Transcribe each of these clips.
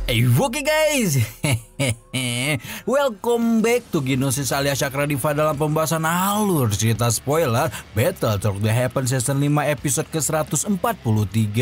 Oke guys, welcome back to Gnosis alias Cakra Diva dalam pembahasan alur cerita spoiler Battle Talk The Heaven Season 5 episode ke-143.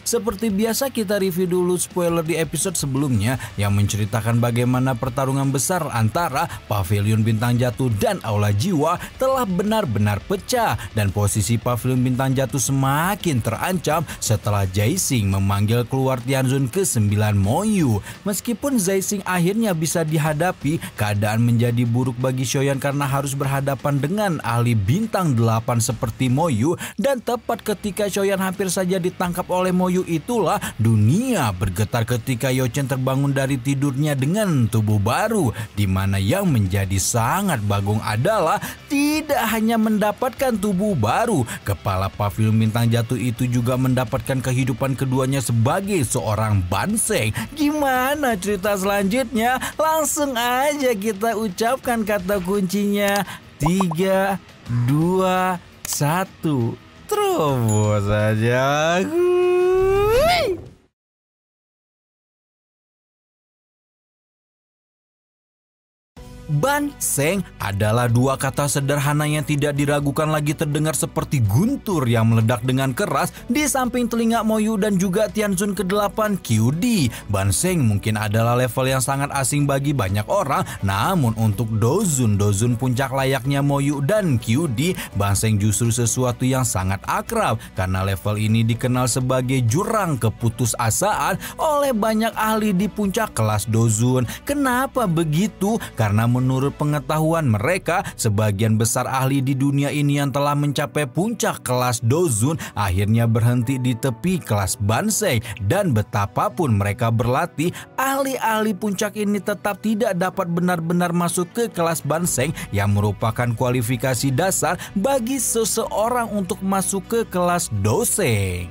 Seperti biasa kita review dulu spoiler di episode sebelumnya yang menceritakan bagaimana pertarungan besar antara Pavilion Bintang Jatuh dan Aula Jiwa telah benar-benar pecah dan posisi Pavilion Bintang Jatuh semakin terancam setelah Jaising memanggil keluar Tianzun ke-9 Moyu. Meskipun Zaising akhirnya bisa dihadapi, keadaan menjadi buruk bagi Shoyan karena harus berhadapan dengan ahli bintang 8 seperti Moyu, dan tepat ketika Shoyan hampir saja ditangkap oleh Moyu itulah dunia bergetar ketika Yochen terbangun dari tidurnya dengan tubuh baru, di mana yang menjadi sangat bagong adalah tidak hanya mendapatkan tubuh baru, kepala Pavilion Bintang Jatuh itu juga mendapatkan kehidupan keduanya sebagai seorang Banseng. Gimana cerita selanjutnya? Langsung aja kita ucapkan kata kuncinya. 3, 2, 1. Terobos saja. Banseng adalah dua kata sederhana yang tidak diragukan lagi terdengar seperti guntur yang meledak dengan keras di samping telinga Moyu dan juga Tianzun ke-8 QD. Banseng mungkin adalah level yang sangat asing bagi banyak orang, namun untuk Dozun puncak layaknya Moyu dan QD, Banseng justru sesuatu yang sangat akrab karena level ini dikenal sebagai jurang keputusasaan oleh banyak ahli di puncak kelas Dozun. Kenapa begitu? Karena menurut pengetahuan mereka, sebagian besar ahli di dunia ini yang telah mencapai puncak kelas Dozun akhirnya berhenti di tepi kelas Banseng, dan betapapun mereka berlatih, ahli-ahli puncak ini tetap tidak dapat benar-benar masuk ke kelas Banseng yang merupakan kualifikasi dasar bagi seseorang untuk masuk ke kelas Doseng.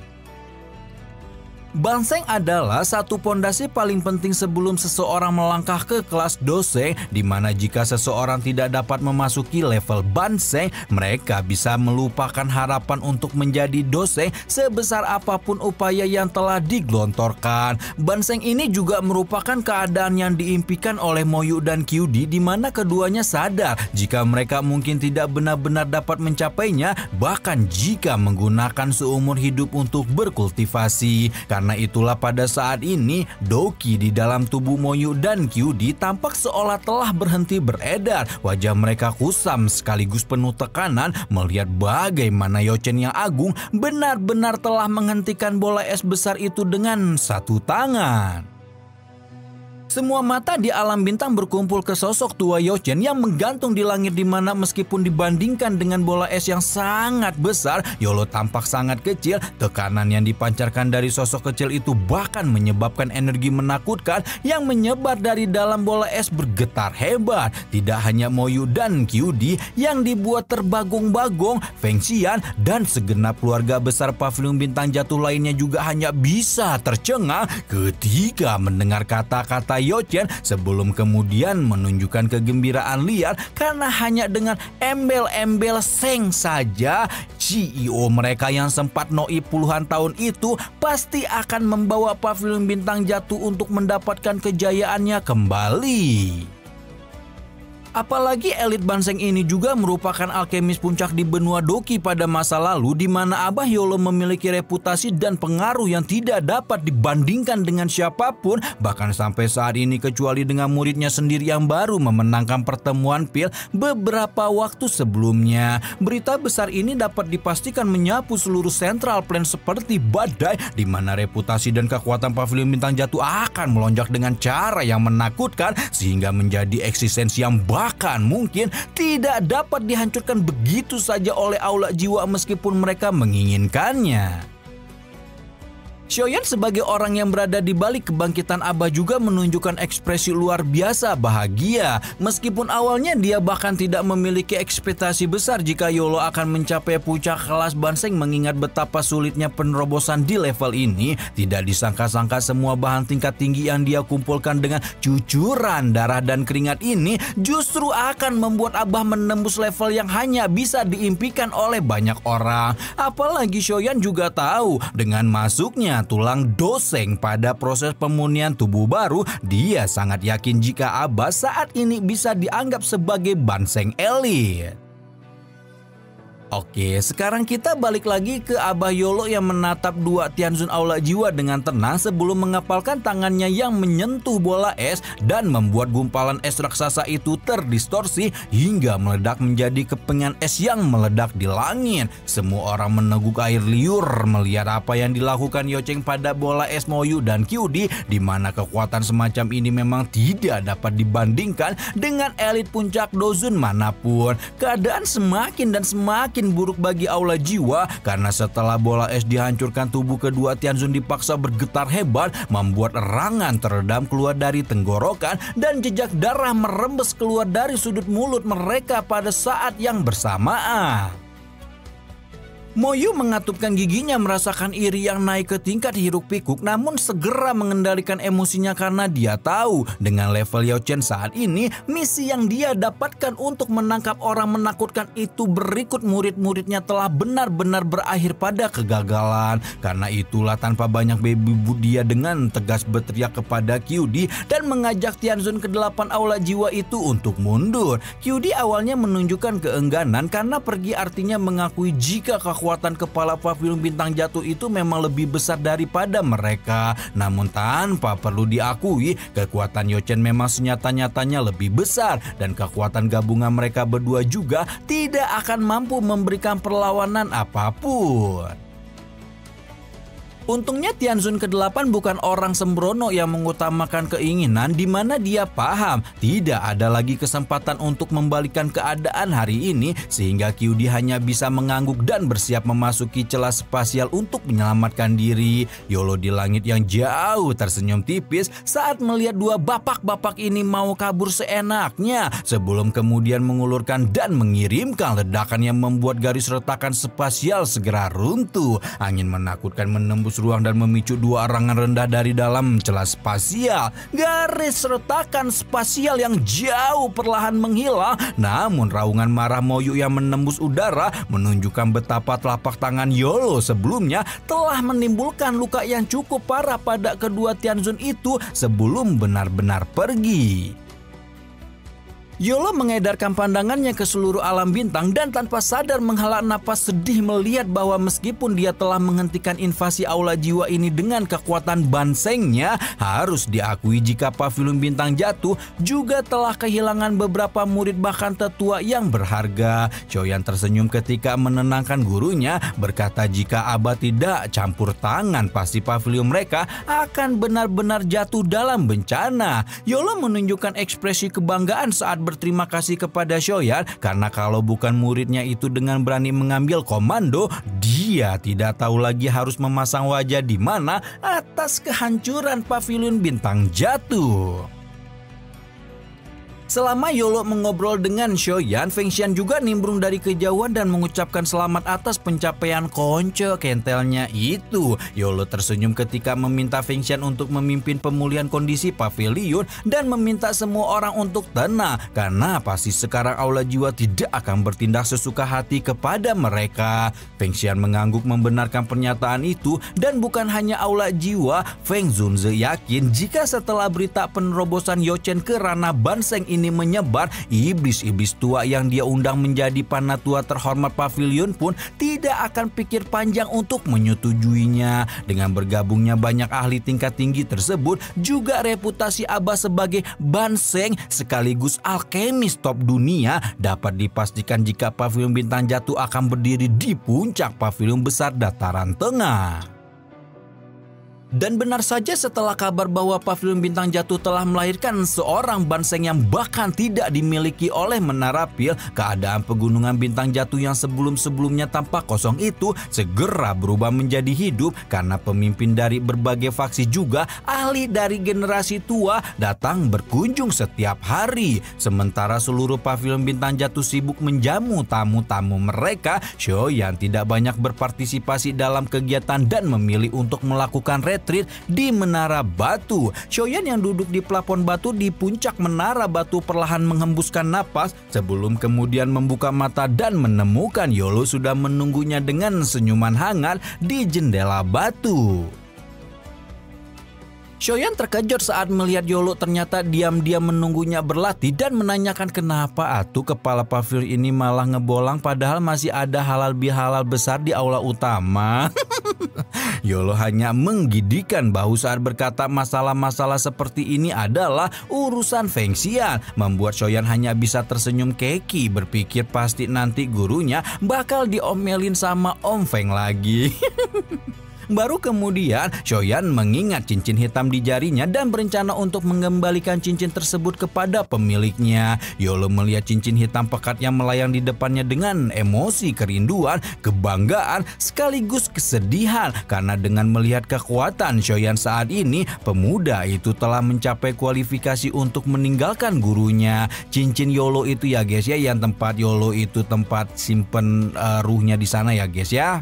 Banseng adalah satu pondasi paling penting sebelum seseorang melangkah ke kelas Doseng, di mana jika seseorang tidak dapat memasuki level Banseng, mereka bisa melupakan harapan untuk menjadi Doseng sebesar apapun upaya yang telah digelontorkan. Banseng ini juga merupakan keadaan yang diimpikan oleh Moyu dan QD, di mana keduanya sadar jika mereka mungkin tidak benar-benar dapat mencapainya, bahkan jika menggunakan seumur hidup untuk berkultivasi. Karena itulah pada saat ini Doki di dalam tubuh Moyu dan QD tampak seolah telah berhenti beredar. Wajah mereka kusam sekaligus penuh tekanan melihat bagaimana Yochen yang agung benar-benar telah menghentikan bola es besar itu dengan satu tangan. Semua mata di alam bintang berkumpul ke sosok tua Yochen yang menggantung di langit, di mana meskipun dibandingkan dengan bola es yang sangat besar, Yolo tampak sangat kecil. Tekanan yang dipancarkan dari sosok kecil itu bahkan menyebabkan energi menakutkan yang menyebar dari dalam bola es bergetar hebat. Tidak hanya Moyu dan QD yang dibuat terbagong-bagong, Feng Xian dan segenap keluarga besar Pavilion Bintang Jatuh lainnya juga hanya bisa tercengang ketika mendengar kata-kata Yochen sebelum kemudian menunjukkan kegembiraan liar karena hanya dengan embel-embel Seng saja, CEO mereka yang sempat noi puluhan tahun itu pasti akan membawa Pavilion Bintang Jatuh untuk mendapatkan kejayaannya kembali. Apalagi elit Banseng ini juga merupakan alkemis puncak di benua Doki pada masa lalu, di mana Abah Yolo memiliki reputasi dan pengaruh yang tidak dapat dibandingkan dengan siapapun, bahkan sampai saat ini kecuali dengan muridnya sendiri yang baru memenangkan pertemuan pil beberapa waktu sebelumnya. Berita besar ini dapat dipastikan menyapu seluruh Central Plain seperti badai, di mana reputasi dan kekuatan Pavilion Bintang Jatuh akan melonjak dengan cara yang menakutkan sehingga menjadi eksistensi yang bahkan mungkin tidak dapat dihancurkan begitu saja oleh Aula Jiwa meskipun mereka menginginkannya. Shoyan sebagai orang yang berada di balik kebangkitan Abah juga menunjukkan ekspresi luar biasa bahagia. Meskipun awalnya dia bahkan tidak memiliki ekspektasi besar jika Yolo akan mencapai puncak kelas Banseng, mengingat betapa sulitnya penerobosan di level ini. Tidak disangka-sangka semua bahan tingkat tinggi yang dia kumpulkan dengan cucuran darah dan keringat ini justru akan membuat Abah menembus level yang hanya bisa diimpikan oleh banyak orang. Apalagi Shoyan juga tahu dengan masuknya tulang Doseng pada proses pemunihan tubuh baru, dia sangat yakin jika Abah saat ini bisa dianggap sebagai Banseng elit. Oke, sekarang kita balik lagi ke Abah Yolo yang menatap dua Tianzun Aula Jiwa dengan tenang sebelum mengepalkan tangannya yang menyentuh bola es dan membuat gumpalan es raksasa itu terdistorsi hingga meledak menjadi kepengan es yang meledak di langit. Semua orang meneguk air liur melihat apa yang dilakukan Yocheng pada bola es Moyu dan Kyudi, di mana kekuatan semacam ini memang tidak dapat dibandingkan dengan elit puncak Dozun manapun. Keadaan semakin dan semakin buruk bagi Aula Jiwa karena setelah bola es dihancurkan, tubuh kedua Tianzun dipaksa bergetar hebat, membuat erangan teredam keluar dari tenggorokan dan jejak darah merembes keluar dari sudut mulut mereka pada saat yang bersamaan. Moyu mengatupkan giginya merasakan iri yang naik ke tingkat hiruk pikuk, namun segera mengendalikan emosinya karena dia tahu dengan level Yochen saat ini, misi yang dia dapatkan untuk menangkap orang menakutkan itu berikut murid-muridnya telah benar-benar berakhir pada kegagalan. Karena itulah tanpa banyak baby dia dengan tegas berteriak kepada Kyudi dan mengajak Tianzun ke-8 Aula Jiwa itu untuk mundur. Kyudi awalnya menunjukkan keengganan karena pergi artinya mengakui jika kekuatan kepala pavilion bintang jatuh itu memang lebih besar daripada mereka. Namun tanpa perlu diakui, kekuatan Yochen memang senyata-nyatanya lebih besar dan kekuatan gabungan mereka berdua juga tidak akan mampu memberikan perlawanan apapun. Untungnya Tianzun ke-8 bukan orang sembrono yang mengutamakan keinginan, di mana dia paham tidak ada lagi kesempatan untuk membalikan keadaan hari ini, sehingga Kyudi hanya bisa mengangguk dan bersiap memasuki celah spasial untuk menyelamatkan diri. Yolo di langit yang jauh tersenyum tipis saat melihat dua bapak-bapak ini mau kabur seenaknya, sebelum kemudian mengulurkan dan mengirimkan ledakan yang membuat garis retakan spasial segera runtuh. Angin menakutkan menembus ruang dan memicu dua erangan rendah dari dalam celah spasial. Garis retakan spasial yang jauh perlahan menghilang, namun raungan marah Moyu yang menembus udara menunjukkan betapa telapak tangan Yolo sebelumnya telah menimbulkan luka yang cukup parah pada kedua Tianzun itu sebelum benar-benar pergi. Yolo mengedarkan pandangannya ke seluruh alam bintang dan tanpa sadar menghela napas sedih melihat bahwa meskipun dia telah menghentikan invasi Aula Jiwa ini dengan kekuatan Bansengnya, harus diakui jika pavilion bintang jatuh juga telah kehilangan beberapa murid bahkan tetua yang berharga. Shoyan tersenyum ketika menenangkan gurunya, berkata jika Abah tidak campur tangan pasti pavilion mereka akan benar-benar jatuh dalam bencana. Yolo menunjukkan ekspresi kebanggaan saat berterima kasih kepada Shoyan karena kalau bukan muridnya itu dengan berani mengambil komando, dia tidak tahu lagi harus memasang wajah di mana atas kehancuran pavilion bintang jatuh. Selama Yolo mengobrol dengan Shoyan, Fengxian juga nimbrung dari kejauhan dan mengucapkan selamat atas pencapaian konco kentelnya itu. Yolo tersenyum ketika meminta Fengxian untuk memimpin pemulihan kondisi pavilion dan meminta semua orang untuk tenang karena pasti sekarang Aula Jiwa tidak akan bertindak sesuka hati kepada mereka. Fengxian mengangguk membenarkan pernyataan itu dan bukan hanya Aula Jiwa, Feng Zunze yakin jika setelah berita penerobosan Yochen ke ranah Banseng ini menyebar, iblis-iblis tua yang dia undang menjadi panatua terhormat pavilion pun tidak akan pikir panjang untuk menyetujuinya. Dengan bergabungnya banyak ahli tingkat tinggi tersebut, juga reputasi Abah sebagai Banseng sekaligus alkemis top dunia dapat dipastikan jika pavilion bintang jatuh akan berdiri di puncak pavilion besar dataran tengah. Dan benar saja setelah kabar bahwa pavilion bintang jatuh telah melahirkan seorang Banseng yang bahkan tidak dimiliki oleh Menara Pil, keadaan pegunungan bintang jatuh yang sebelum-sebelumnya tampak kosong itu segera berubah menjadi hidup karena pemimpin dari berbagai faksi juga ahli dari generasi tua datang berkunjung setiap hari. Sementara seluruh pavilion bintang jatuh sibuk menjamu tamu-tamu mereka, Shoyan tidak banyak berpartisipasi dalam kegiatan dan memilih untuk melakukan retreat di Menara Batu. Shoyan yang duduk di plafon batu di puncak Menara Batu perlahan menghembuskan napas sebelum kemudian membuka mata dan menemukan Yolo sudah menunggunya dengan senyuman hangat di jendela batu. Shoyan terkejut saat melihat Yolo ternyata diam-diam menunggunya berlatih dan menanyakan kenapa kepala pavilion ini malah ngebolang padahal masih ada halal bihalal besar di aula utama. Yolo hanya menggigitkan bahu saat berkata masalah-masalah seperti ini adalah urusan fengsian. Membuat Shoyan hanya bisa tersenyum keki, berpikir pasti nanti gurunya bakal diomelin sama Om Feng lagi. Baru kemudian Shoyan mengingat cincin hitam di jarinya dan berencana untuk mengembalikan cincin tersebut kepada pemiliknya. Yolo melihat cincin hitam pekat yang melayang di depannya dengan emosi kerinduan, kebanggaan, sekaligus kesedihan. Karena dengan melihat kekuatan Shoyan saat ini, pemuda itu telah mencapai kualifikasi untuk meninggalkan gurunya. Cincin Yolo itu ya guys ya, yang tempat Yolo itu tempat simpen ruhnya di sana ya guys ya.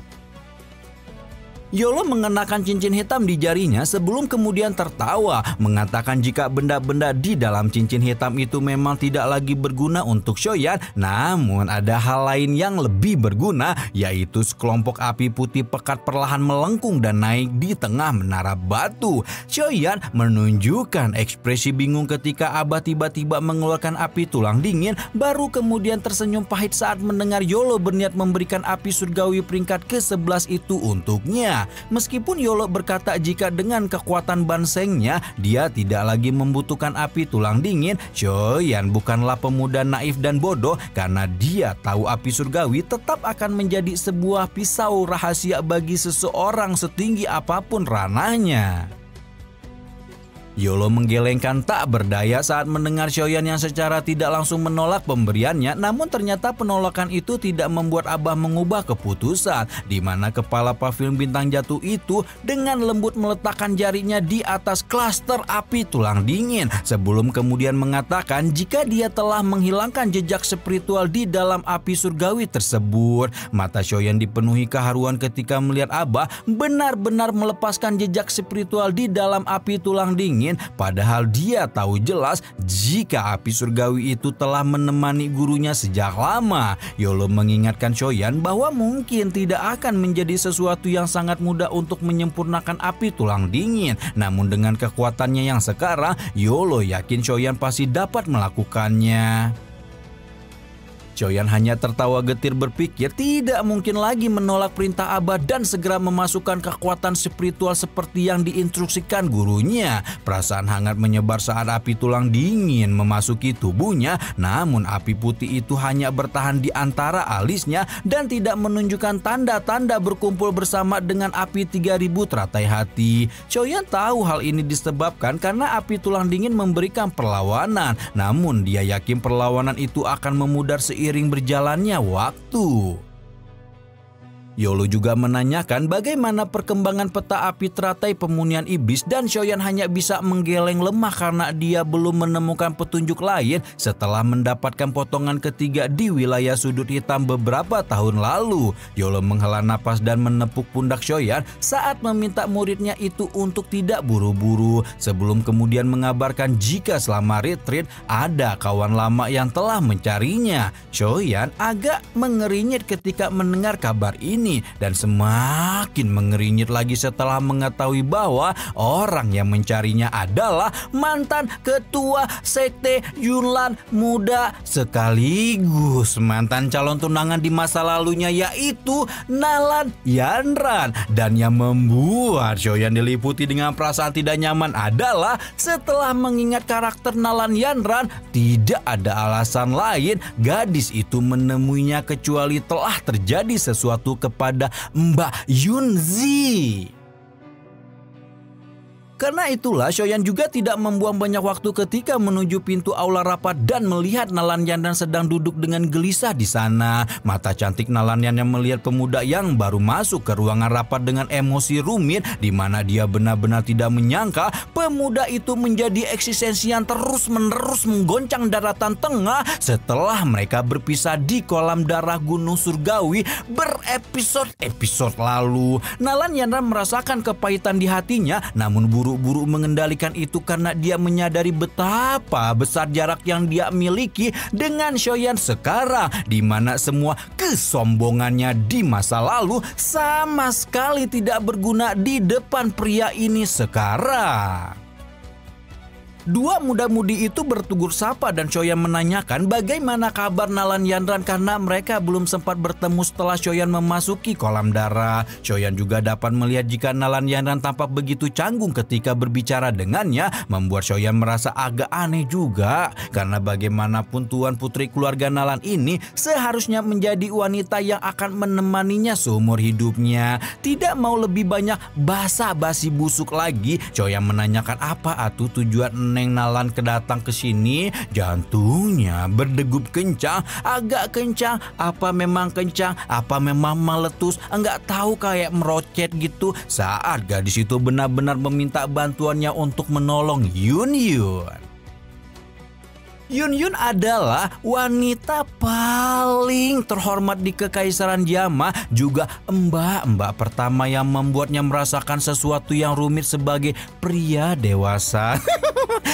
Yolo mengenakan cincin hitam di jarinya sebelum kemudian tertawa, mengatakan jika benda-benda di dalam cincin hitam itu memang tidak lagi berguna untuk Shoyan, namun ada hal lain yang lebih berguna, yaitu sekelompok api putih pekat perlahan melengkung dan naik di tengah menara batu. Shoyan menunjukkan ekspresi bingung ketika Abah tiba-tiba mengeluarkan api tulang dingin, baru kemudian tersenyum pahit saat mendengar Yolo berniat memberikan api surgawi peringkat ke-11 itu untuknya. Meskipun Yolo berkata jika dengan kekuatan bansengnya dia tidak lagi membutuhkan api tulang dingin, Shoyan bukanlah pemuda naif dan bodoh karena dia tahu api surgawi tetap akan menjadi sebuah pisau rahasia bagi seseorang setinggi apapun ranahnya. Yolo menggelengkan tak berdaya saat mendengar Shoyan yang secara tidak langsung menolak pemberiannya, namun ternyata penolakan itu tidak membuat Abah mengubah keputusan, di mana kepala pavilion bintang jatuh itu dengan lembut meletakkan jarinya di atas klaster api tulang dingin, sebelum kemudian mengatakan jika dia telah menghilangkan jejak spiritual di dalam api surgawi tersebut. Mata Shoyan dipenuhi keharuan ketika melihat Abah benar-benar melepaskan jejak spiritual di dalam api tulang dingin. Padahal dia tahu jelas jika api surgawi itu telah menemani gurunya sejak lama. Yolo mengingatkan Shoyan bahwa mungkin tidak akan menjadi sesuatu yang sangat mudah untuk menyempurnakan api tulang dingin. Namun dengan kekuatannya yang sekarang, Yolo yakin Shoyan pasti dapat melakukannya. Shoyan hanya tertawa getir berpikir tidak mungkin lagi menolak perintah Abah dan segera memasukkan kekuatan spiritual seperti yang diinstruksikan gurunya. Perasaan hangat menyebar saat api tulang dingin memasuki tubuhnya, namun api putih itu hanya bertahan di antara alisnya dan tidak menunjukkan tanda-tanda berkumpul bersama dengan api 3000 teratai hati. Shoyan tahu hal ini disebabkan karena api tulang dingin memberikan perlawanan, namun dia yakin perlawanan itu akan memudar seiring berjalannya waktu. Yolo juga menanyakan bagaimana perkembangan peta api teratai pemunian iblis dan Shoyan hanya bisa menggeleng lemah karena dia belum menemukan petunjuk lain setelah mendapatkan potongan ketiga di wilayah sudut hitam beberapa tahun lalu. Yolo menghela napas dan menepuk pundak Shoyan saat meminta muridnya itu untuk tidak buru-buru sebelum kemudian mengabarkan jika selama retreat ada kawan lama yang telah mencarinya. Shoyan agak mengeringit ketika mendengar kabar ini dan semakin mengeringit lagi setelah mengetahui bahwa orang yang mencarinya adalah mantan ketua sekte Yunlan muda sekaligus mantan calon tunangan di masa lalunya, yaitu Nalan Yanran. Dan yang membuat Shoyan diliputi dengan perasaan tidak nyaman adalah setelah mengingat karakter Nalan Yanran, tidak ada alasan lain gadis itu menemuinya kecuali telah terjadi sesuatu kepada Mbak Yunzi. Karena itulah Shoyan juga tidak membuang banyak waktu ketika menuju pintu aula rapat dan melihat Nalan Yanran sedang duduk dengan gelisah di sana. Mata cantik Nalan Yanran melihat pemuda yang baru masuk ke ruangan rapat dengan emosi rumit, di mana dia benar-benar tidak menyangka pemuda itu menjadi eksistensi yang terus-menerus menggoncang daratan tengah setelah mereka berpisah di kolam darah Gunung Surgawi berepisode-episode lalu. Nalan Yanran merasakan kepahitan di hatinya, namun buru-buru mengendalikan itu karena dia menyadari betapa besar jarak yang dia miliki dengan Shoyan sekarang, di mana semua kesombongannya di masa lalu sama sekali tidak berguna di depan pria ini sekarang. Dua muda-mudi itu bertegur sapa dan Choyan menanyakan bagaimana kabar Nalan Yanran karena mereka belum sempat bertemu setelah Choyan memasuki kolam darah. Choyan juga dapat melihat jika Nalan Yanran tampak begitu canggung ketika berbicara dengannya, membuat Choyan merasa agak aneh juga. Karena bagaimanapun tuan putri keluarga Nalan ini seharusnya menjadi wanita yang akan menemaninya seumur hidupnya. Tidak mau lebih banyak basa-basi busuk lagi, Choyan menanyakan apa tujuan Neng Nalan kedatang ke sini. Jantungnya berdegup kencang, agak kencang. Apa memang kencang? Apa memang meletus? Enggak tahu, kayak merocet gitu. Saat gadis itu benar-benar meminta bantuannya untuk menolong Yun Yun. Yun Yun adalah wanita paling terhormat di Kekaisaran Jama, juga mbak-mbak pertama yang membuatnya merasakan sesuatu yang rumit sebagai pria dewasa.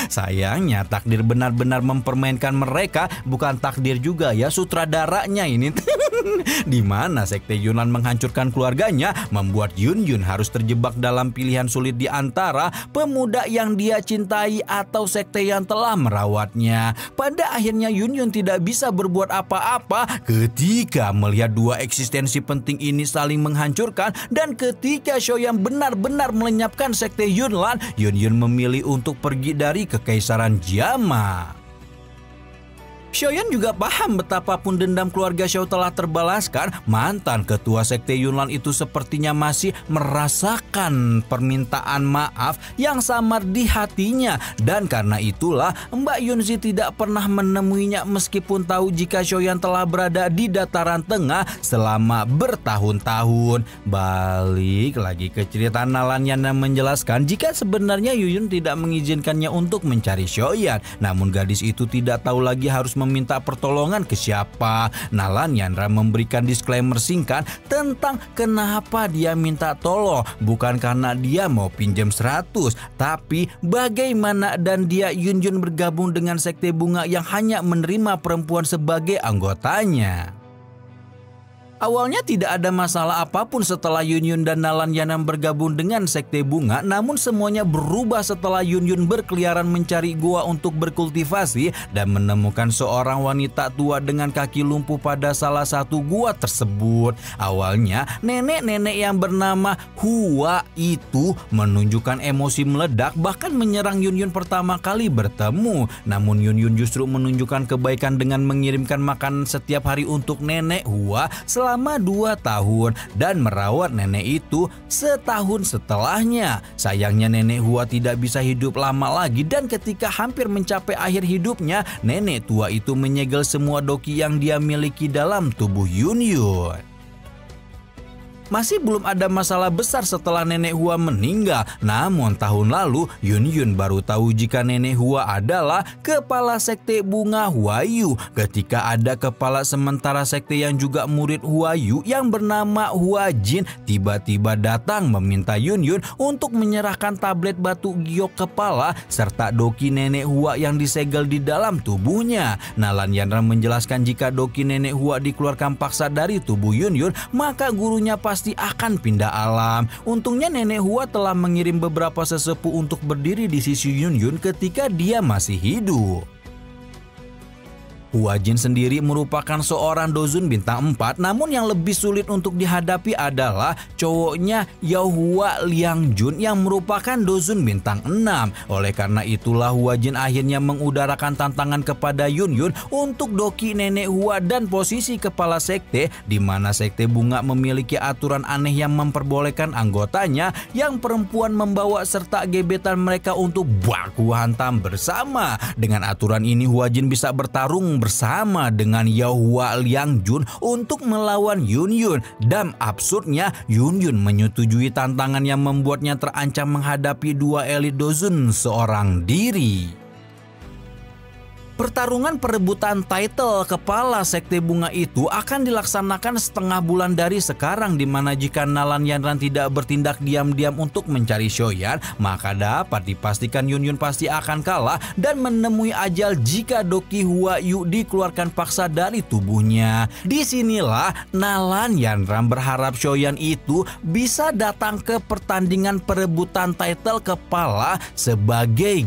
Sayangnya takdir benar-benar mempermainkan mereka, bukan takdir juga ya, sutradaranya ini. Di mana sekte Yunnan menghancurkan keluarganya, membuat Yun Yun harus terjebak dalam pilihan sulit di antara pemuda yang dia cintai atau sekte yang telah merawatnya. Pada akhirnya Yun Yun tidak bisa berbuat apa-apa ketika melihat dua eksistensi penting ini saling menghancurkan, dan ketika Choyan benar-benar melenyapkan sekte Yunnan, Yun Yun memilih untuk pergi dari Kekaisaran Jama. Choyan juga paham betapapun dendam keluarga Xiao telah terbalaskan, mantan ketua sekte Yunnan itu sepertinya masih merasakan permintaan maaf yang samar di hatinya. Dan karena itulah Mbak Yunzi tidak pernah menemuinya meskipun tahu jika Choyan telah berada di dataran tengah selama bertahun-tahun. Balik lagi ke cerita Nalan yang menjelaskan jika sebenarnya Yun Yun tidak mengizinkannya untuk mencari Choyan. Namun gadis itu tidak tahu lagi harus meminta pertolongan ke siapa. Nalan Yandra memberikan disclaimer singkat tentang kenapa dia minta tolong. Bukan karena dia mau pinjam 100, tapi bagaimana dan dia Yun Yun bergabung dengan sekte bunga yang hanya menerima perempuan sebagai anggotanya. Awalnya tidak ada masalah apapun setelah Yun Yun dan Nalan Yanam bergabung dengan sekte bunga, namun semuanya berubah setelah Yun Yun berkeliaran mencari gua untuk berkultivasi dan menemukan seorang wanita tua dengan kaki lumpuh pada salah satu gua tersebut. Awalnya nenek-nenek yang bernama Hua itu menunjukkan emosi meledak, bahkan menyerang Yun Yun pertama kali bertemu. Namun Yun Yun justru menunjukkan kebaikan dengan mengirimkan makanan setiap hari untuk nenek Hua selama 2 tahun dan merawat nenek itu setahun setelahnya. Sayangnya nenek Hua tidak bisa hidup lama lagi, dan ketika hampir mencapai akhir hidupnya, nenek tua itu menyegel semua doki yang dia miliki dalam tubuh Yun Yun. Masih belum ada masalah besar setelah nenek Hua meninggal. Namun tahun lalu Yun Yun baru tahu jika nenek Hua adalah kepala sekte bunga Huayu. Ketika ada kepala sementara sekte yang juga murid Huayu yang bernama Hua Jin tiba-tiba datang meminta Yun Yun untuk menyerahkan tablet batu giok kepala serta doki nenek Hua yang disegel di dalam tubuhnya. Nalan Yandra menjelaskan jika doki nenek Hua dikeluarkan paksa dari tubuh Yun Yun, maka gurunya pasti akan pindah alam. Untungnya nenek Hua telah mengirim beberapa sesepuh untuk berdiri di sisi Yun Yun ketika dia masih hidup. Hua Jin sendiri merupakan seorang dozun bintang 4, namun yang lebih sulit untuk dihadapi adalah cowoknya Yao Hua Liang Jun yang merupakan dozun bintang 6. Oleh karena itulah Hua Jin akhirnya mengudarakan tantangan kepada Yun Yun untuk doki nenek Hua dan posisi kepala sekte, di mana sekte bunga memiliki aturan aneh yang memperbolehkan anggotanya yang perempuan membawa serta gebetan mereka untuk baku hantam bersama. Dengan aturan ini Hua Jin bisa bertarung bersama dengan Yao Hua Liang Jun untuk melawan Yun Yun, dan absurdnya Yun Yun menyetujui tantangan yang membuatnya terancam menghadapi 2 elit dozun seorang diri. Pertarungan perebutan title kepala Sekte Bunga itu akan dilaksanakan setengah bulan dari sekarang, di mana jika Nalan Yanran tidak bertindak diam-diam untuk mencari Shoyan, maka dapat dipastikan Yun pasti akan kalah dan menemui ajal jika Doki Huayu dikeluarkan paksa dari tubuhnya. Disinilah Nalan Yanran berharap Shoyan itu bisa datang ke pertandingan perebutan title kepala sebagai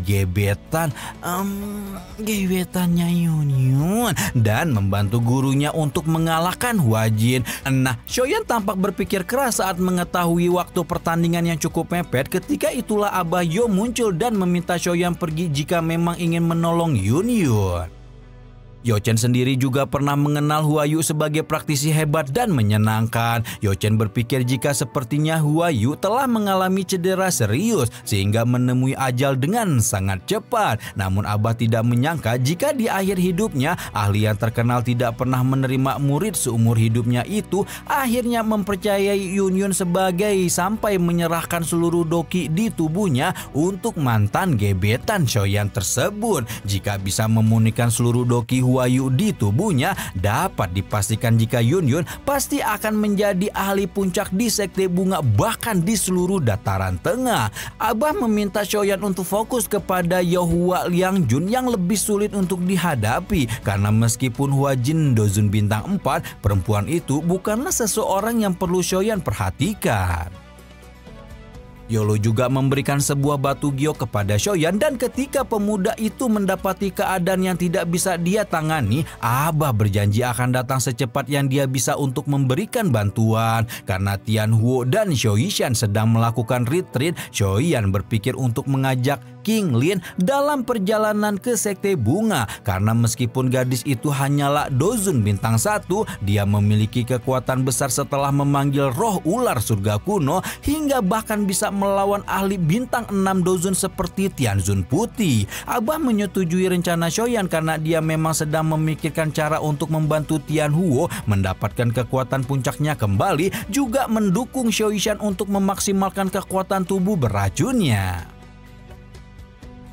gebetannya Yun dan membantu gurunya untuk mengalahkan Hua Jin. Nah, Shoyan tampak berpikir keras saat mengetahui waktu pertandingan yang cukup mepet. Ketika itulah Abah Yo muncul dan meminta Shoyan pergi jika memang ingin menolong Yun. Yo Chen sendiri juga pernah mengenal Huayu sebagai praktisi hebat dan menyenangkan. Yo Chen berpikir jika sepertinya Huayu telah mengalami cedera serius sehingga menemui ajal dengan sangat cepat. Namun Abah tidak menyangka jika di akhir hidupnya ahli yang terkenal tidak pernah menerima murid seumur hidupnya itu akhirnya mempercayai Yun sebagai sampai menyerahkan seluruh doki di tubuhnya untuk mantan gebetan Shoyan tersebut. Jika bisa memurnikan seluruh doki Huayu di tubuhnya, dapat dipastikan jika Yun pasti akan menjadi ahli puncak di Sekte Bunga bahkan di seluruh dataran tengah. Abah meminta Shoyan untuk fokus kepada Yohua Liang Jun yang lebih sulit untuk dihadapi karena meskipun Hua Jin Dozun bintang 4, perempuan itu bukanlah seseorang yang perlu Shoyan perhatikan. Yolo juga memberikan sebuah batu giok kepada Shoyan dan ketika pemuda itu mendapati keadaan yang tidak bisa dia tangani, Abah berjanji akan datang secepat yang dia bisa untuk memberikan bantuan. Karena Tian Huo dan Shoishan sedang melakukan retreat, Shoyan berpikir untuk mengajak King Lin dalam perjalanan ke Sekte Bunga karena meskipun gadis itu hanyalah Dozun bintang 1, dia memiliki kekuatan besar setelah memanggil roh ular surga kuno hingga bahkan bisa melawan ahli bintang 6 Dozun seperti Tianzun Putih. Abah menyetujui rencana Shoyan karena dia memang sedang memikirkan cara untuk membantu Tian Huo mendapatkan kekuatan puncaknya kembali, juga mendukung Shoishan untuk memaksimalkan kekuatan tubuh beracunnya.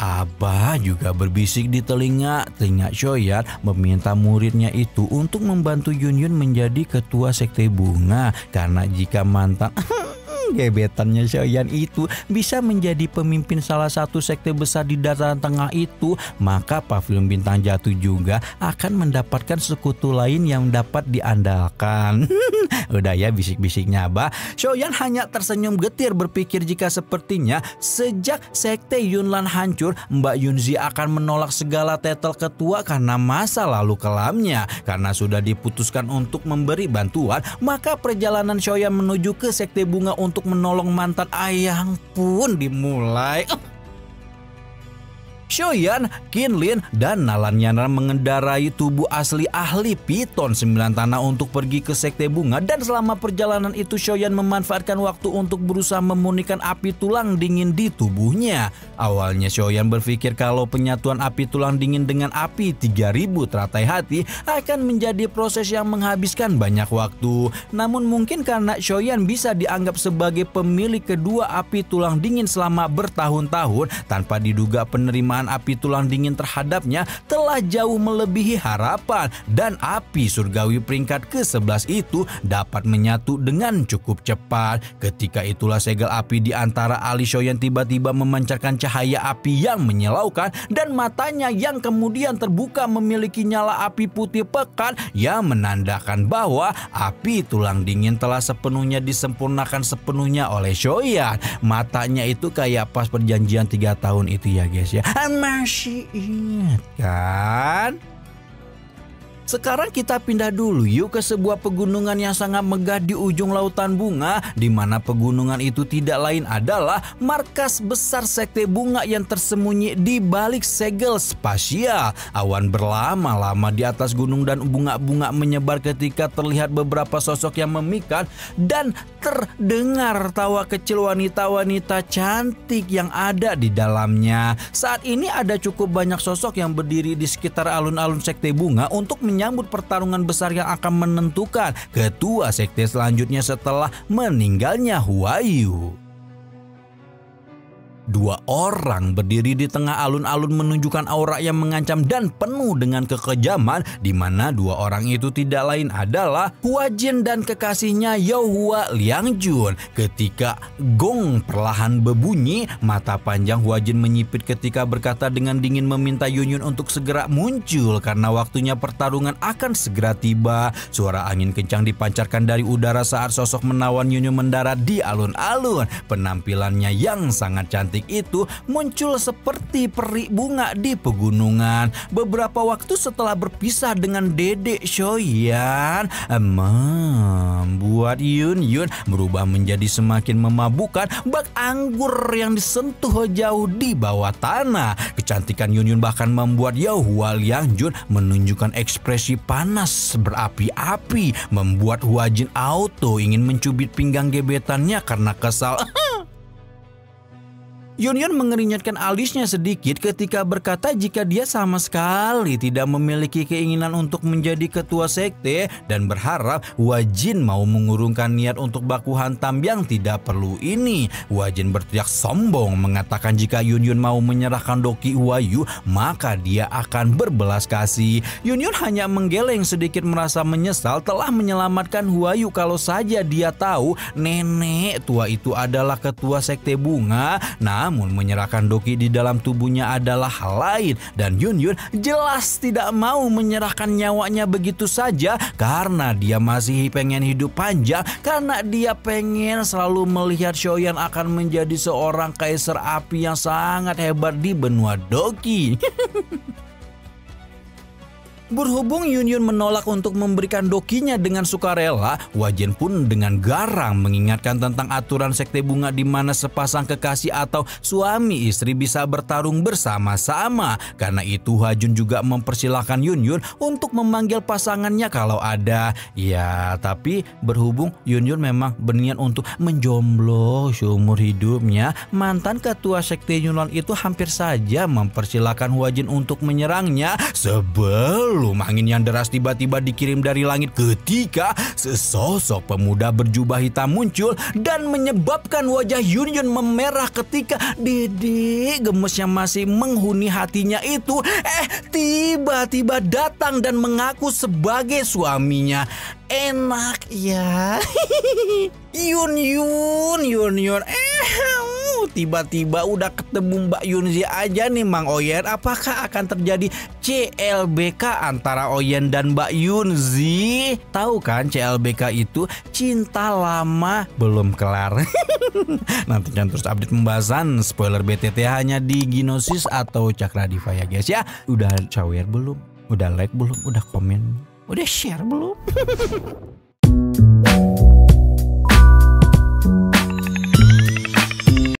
Abah juga berbisik di telinga Shoyan meminta muridnya itu untuk membantu Yun menjadi ketua Sekte Bunga karena jika mantan gebetannya Shoyan itu bisa menjadi pemimpin salah satu sekte besar di dataran tengah itu, maka Pavilion Bintang Jatuh juga akan mendapatkan sekutu lain yang dapat diandalkan. Udah ya bisik-bisiknya Abah. Shoyan hanya tersenyum getir berpikir jika sepertinya sejak sekte Yunlan hancur, Mbak Yunzi akan menolak segala titel ketua karena masa lalu kelamnya. Karena sudah diputuskan untuk memberi bantuan, maka perjalanan Shoyan menuju ke Sekte Bunga untuk menolong mantan ayang pun dimulai. Shoyan, Kinlin, dan Nalan Yanran mengendarai tubuh asli ahli Piton 9 Tanah untuk pergi ke Sekte Bunga, dan selama perjalanan itu Shoyan memanfaatkan waktu untuk berusaha memurnikan api tulang dingin di tubuhnya. Awalnya Shoyan berpikir kalau penyatuan api tulang dingin dengan api 3000 teratai hati akan menjadi proses yang menghabiskan banyak waktu. Namun mungkin karena Shoyan bisa dianggap sebagai pemilik kedua api tulang dingin selama bertahun-tahun, tanpa diduga penerimaan api tulang dingin terhadapnya telah jauh melebihi harapan, dan api surgawi peringkat ke-11 itu dapat menyatu dengan cukup cepat. Ketika itulah segel api di antara alis Shoyan tiba-tiba memancarkan cahaya api yang menyilaukan, dan matanya yang kemudian terbuka memiliki nyala api putih pekat yang menandakan bahwa api tulang dingin telah sepenuhnya disempurnakan sepenuhnya oleh Shoyan. Matanya itu kayak pas perjanjian 3 tahun itu ya guys ya. Masih ingat kan? Sekarang kita pindah dulu yuk ke sebuah pegunungan yang sangat megah di ujung lautan bunga, di mana pegunungan itu tidak lain adalah markas besar Sekte Bunga yang tersembunyi di balik segel spasial. Awan berlama-lama di atas gunung dan bunga-bunga menyebar ketika terlihat beberapa sosok yang memikat dan terdengar tawa kecil wanita-wanita cantik yang ada di dalamnya. Saat ini ada cukup banyak sosok yang berdiri di sekitar alun-alun Sekte Bunga untuk menyambut pertarungan besar yang akan menentukan ketua sekte selanjutnya setelah meninggalnya Huayu. Dua orang berdiri di tengah alun-alun menunjukkan aura yang mengancam dan penuh dengan kekejaman, di mana dua orang itu tidak lain adalah Hua Jin dan kekasihnya Yohua Liangjun. Ketika gong perlahan berbunyi, mata panjang Hua Jin menyipit ketika berkata dengan dingin meminta Yunyun untuk segera muncul karena waktunya pertarungan akan segera tiba. Suara angin kencang dipancarkan dari udara saat sosok menawan Yunyun mendarat di alun-alun. Penampilannya yang sangat cantik itu muncul seperti peri bunga di pegunungan. Beberapa waktu setelah berpisah dengan Dedek Shoyan, membuat Yunyun berubah menjadi semakin memabukkan bak anggur yang disentuh jauh di bawah tanah. Kecantikan Yunyun bahkan membuat Yohua Liangjun menunjukkan ekspresi panas berapi-api, membuat Hua Jin auto ingin mencubit pinggang gebetannya karena kesal. Yunyun mengernyitkan alisnya sedikit ketika berkata jika dia sama sekali tidak memiliki keinginan untuk menjadi ketua sekte dan berharap Hua Jin mau mengurungkan niat untuk baku hantam yang tidak perlu ini. Hua Jin berteriak sombong mengatakan jika Yunyun mau menyerahkan Doki Huayu maka dia akan berbelas kasih. Yunyun hanya menggeleng sedikit merasa menyesal telah menyelamatkan Huayu kalau saja dia tahu nenek tua itu adalah ketua sekte bunga. Namun menyerahkan Doki di dalam tubuhnya adalah hal lain dan Yunyun jelas tidak mau menyerahkan nyawanya begitu saja karena dia masih pengen hidup panjang, karena dia pengen selalu melihat Shoyan akan menjadi seorang kaisar api yang sangat hebat di benua Doki. Berhubung Yunyun menolak untuk memberikan dokinya dengan sukarela, Hua Jin pun dengan garang mengingatkan tentang aturan sekte bunga di mana sepasang kekasih atau suami istri bisa bertarung bersama-sama. Karena itu Hua Jin juga mempersilahkan Yunyun untuk memanggil pasangannya kalau ada. Ya, tapi berhubung Yunyun memang berniat untuk menjomblo seumur hidupnya, mantan ketua sekte Yunan itu hampir saja mempersilahkan Hua Jin untuk menyerangnya sebelum angin yang deras tiba-tiba dikirim dari langit ketika sesosok pemuda berjubah hitam muncul dan menyebabkan wajah Yunyun memerah ketika Dedek gemes yang masih menghuni hatinya itu tiba-tiba datang dan mengaku sebagai suaminya. Enak ya. Yunyun. Tiba-tiba udah ketemu Mbak Yunzi aja nih Mang Oyen. Apakah akan terjadi CLBK antara Oyen dan Mbak Yunzi? Tahu kan CLBK itu cinta lama belum kelar. Nantikan terus update pembahasan spoiler BTT hanya di Ginosis atau Cakra Diva ya guys ya. Udah cawer belum? Udah like belum? Udah komen? Udah share belum?